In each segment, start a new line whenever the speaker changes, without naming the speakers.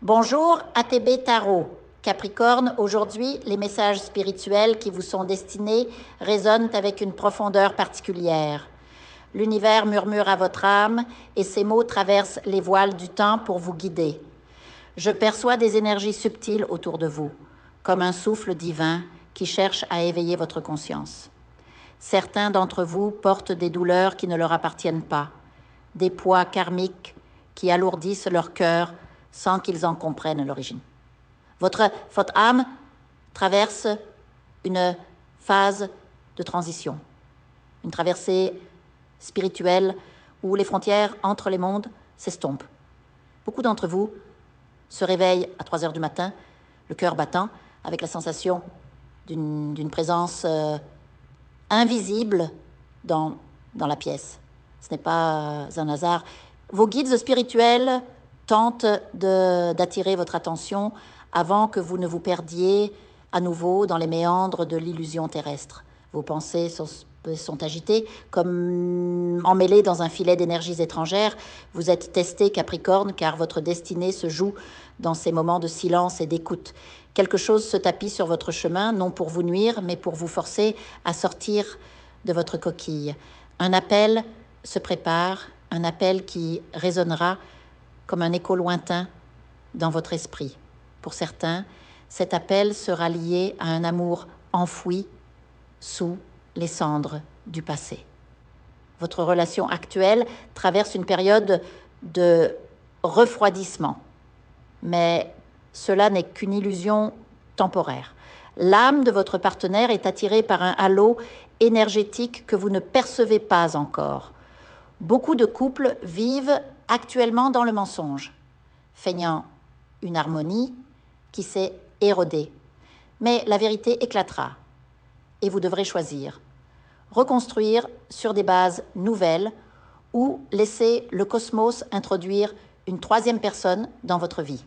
Bonjour ATB Tarot. Capricorne, aujourd'hui, les messages spirituels qui vous sont destinés résonnent avec une profondeur particulière. L'univers murmure à votre âme et ces mots traversent les voiles du temps pour vous guider. Je perçois des énergies subtiles autour de vous, comme un souffle divin qui cherche à éveiller votre conscience. Certains d'entre vous portent des douleurs qui ne leur appartiennent pas, des poids karmiques qui alourdissent leur cœur sans qu'ils en comprennent l'origine. Votre âme traverse une phase de transition, une traversée spirituelle où les frontières entre les mondes s'estompent. Beaucoup d'entre vous se réveillent à 3 heures du matin, le cœur battant, avec la sensation d'une présence invisible dans la pièce. Ce n'est pas un hasard. Vos guides spirituels tentent d'attirer votre attention avant que vous ne vous perdiez à nouveau dans les méandres de l'illusion terrestre. Vos pensées sont agitées, comme emmêlées dans un filet d'énergies étrangères. Vous êtes testé, Capricorne, car votre destinée se joue dans ces moments de silence et d'écoute. Quelque chose se tapit sur votre chemin, non pour vous nuire, mais pour vous forcer à sortir de votre coquille. Un appel se prépare, un appel qui résonnera comme un écho lointain dans votre esprit. Pour certains, cet appel sera lié à un amour enfoui sous les cendres du passé. Votre relation actuelle traverse une période de refroidissement, mais cela n'est qu'une illusion temporaire. L'âme de votre partenaire est attirée par un halo énergétique que vous ne percevez pas encore. Beaucoup de couples vivent actuellement dans le mensonge, feignant une harmonie qui s'est érodée. Mais la vérité éclatera et vous devrez choisir. Reconstruire sur des bases nouvelles ou laisser le cosmos introduire une troisième personne dans votre vie.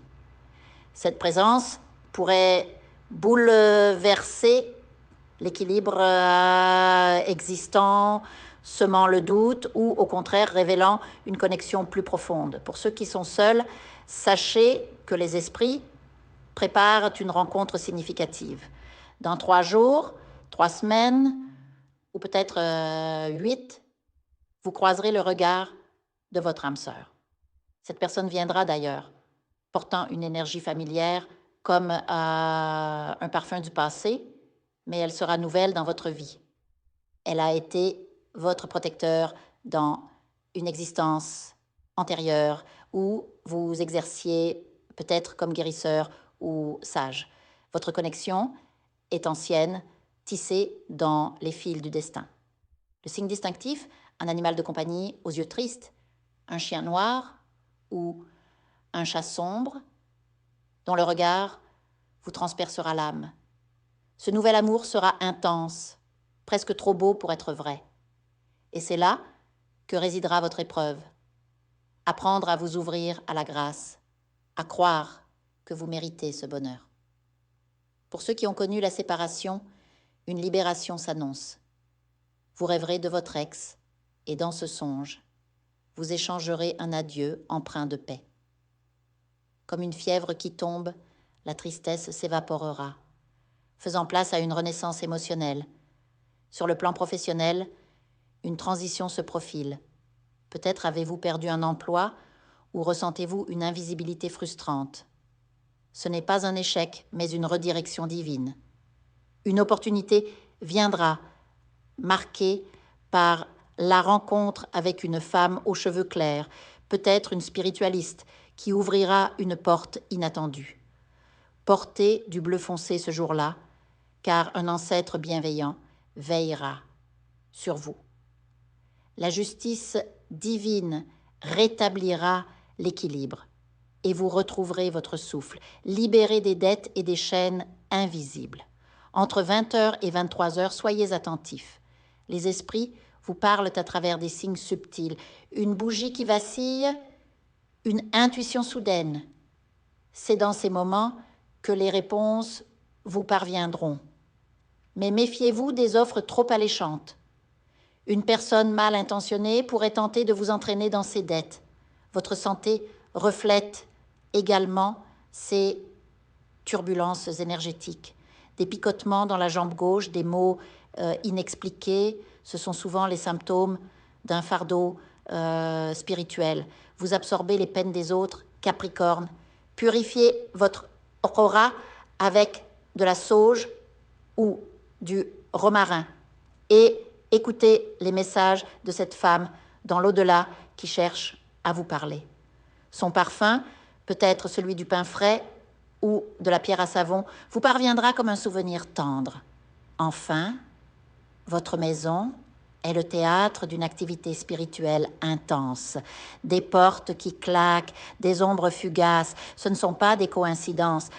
Cette présence pourrait bouleverser l'équilibre existant, semant le doute ou au contraire révélant une connexion plus profonde. Pour ceux qui sont seuls, sachez que les esprits préparent une rencontre significative. Dans 3 jours, 3 semaines ou peut-être 8, vous croiserez le regard de votre âme sœur. Cette personne viendra d'ailleurs, portant une énergie familière comme un parfum du passé, mais elle sera nouvelle dans votre vie. Elle a été votre protecteur dans une existence antérieure où vous exerciez peut-être comme guérisseur ou sage. Votre connexion est ancienne, tissée dans les fils du destin. Le signe distinctif, un animal de compagnie aux yeux tristes, un chien noir ou un chat sombre, dont le regard vous transpercera l'âme. Ce nouvel amour sera intense, presque trop beau pour être vrai. Et c'est là que résidera votre épreuve. Apprendre à vous ouvrir à la grâce, à croire que vous méritez ce bonheur. Pour ceux qui ont connu la séparation, une libération s'annonce. Vous rêverez de votre ex, et dans ce songe, vous échangerez un adieu empreint de paix. Comme une fièvre qui tombe, la tristesse s'évaporera, faisant place à une renaissance émotionnelle. Sur le plan professionnel, une transition se profile. Peut-être avez-vous perdu un emploi ou ressentez-vous une invisibilité frustrante. Ce n'est pas un échec, mais une redirection divine. Une opportunité viendra, marquée par la rencontre avec une femme aux cheveux clairs, peut-être une spiritualiste, qui ouvrira une porte inattendue. Portez du bleu foncé ce jour-là, car un ancêtre bienveillant veillera sur vous. La justice divine rétablira l'équilibre et vous retrouverez votre souffle, libéré des dettes et des chaînes invisibles. Entre 20h et 23h, soyez attentifs. Les esprits vous parlent à travers des signes subtils, une bougie qui vacille, une intuition soudaine. C'est dans ces moments que les réponses vous parviendront. Mais méfiez-vous des offres trop alléchantes. Une personne mal intentionnée pourrait tenter de vous entraîner dans ses dettes. Votre santé reflète également ces turbulences énergétiques, des picotements dans la jambe gauche, des maux inexpliqués. Ce sont souvent les symptômes d'un fardeau spirituel. Vous absorbez les peines des autres, Capricorne. Purifiez votre aura avec de la sauge ou du romarin et écoutez les messages de cette femme dans l'au-delà qui cherche à vous parler. Son parfum, peut-être celui du pain frais ou de la pierre à savon, vous parviendra comme un souvenir tendre. Enfin, votre maison est le théâtre d'une activité spirituelle intense. Des portes qui claquent, des ombres fugaces, ce ne sont pas des coïncidences.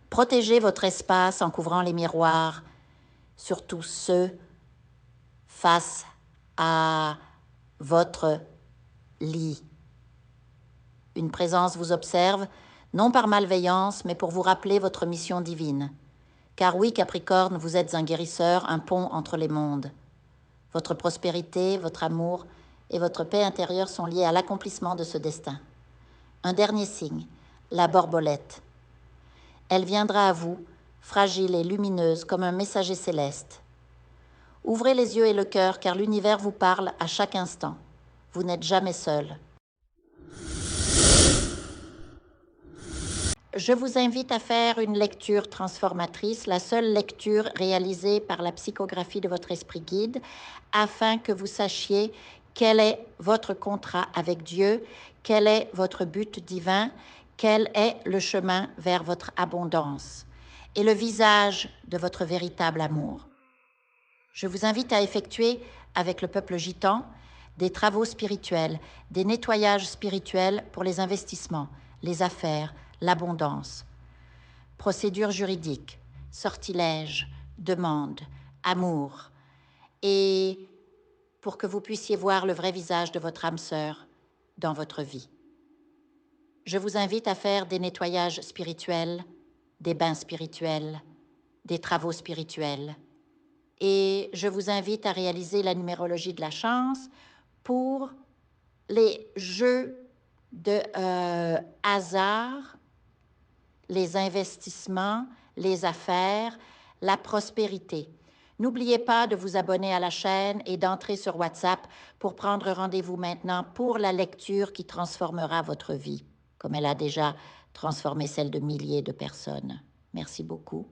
Protégez votre espace en couvrant les miroirs, surtout ceux face à votre lit. Une présence vous observe, non par malveillance, mais pour vous rappeler votre mission divine. Car oui, Capricorne, vous êtes un guérisseur, un pont entre les mondes. Votre prospérité, votre amour et votre paix intérieure sont liés à l'accomplissement de ce destin. Un dernier signe, la borbolette. Elle viendra à vous, fragile et lumineuse comme un messager céleste. Ouvrez les yeux et le cœur, car l'univers vous parle à chaque instant. Vous n'êtes jamais seul. Je vous invite à faire une lecture transformatrice, la seule lecture réalisée par la psychographie de votre esprit guide, afin que vous sachiez quel est votre contrat avec Dieu, quel est votre but divin, quel est le chemin vers votre abondance et le visage de votre véritable amour. Je vous invite à effectuer avec le peuple gitan des travaux spirituels, des nettoyages spirituels pour les investissements, les affaires, l'abondance. Procédures juridiques, sortilèges, demandes, amour. Et pour que vous puissiez voir le vrai visage de votre âme sœur dans votre vie. Je vous invite à faire des nettoyages spirituels, des bains spirituels, des travaux spirituels. Et je vous invite à réaliser la numérologie de la chance pour les jeux de hasard, les investissements, les affaires, la prospérité. N'oubliez pas de vous abonner à la chaîne et d'entrer sur WhatsApp pour prendre rendez-vous maintenant pour la lecture qui transformera votre vie, comme elle a déjà transformé celle de milliers de personnes. Merci beaucoup.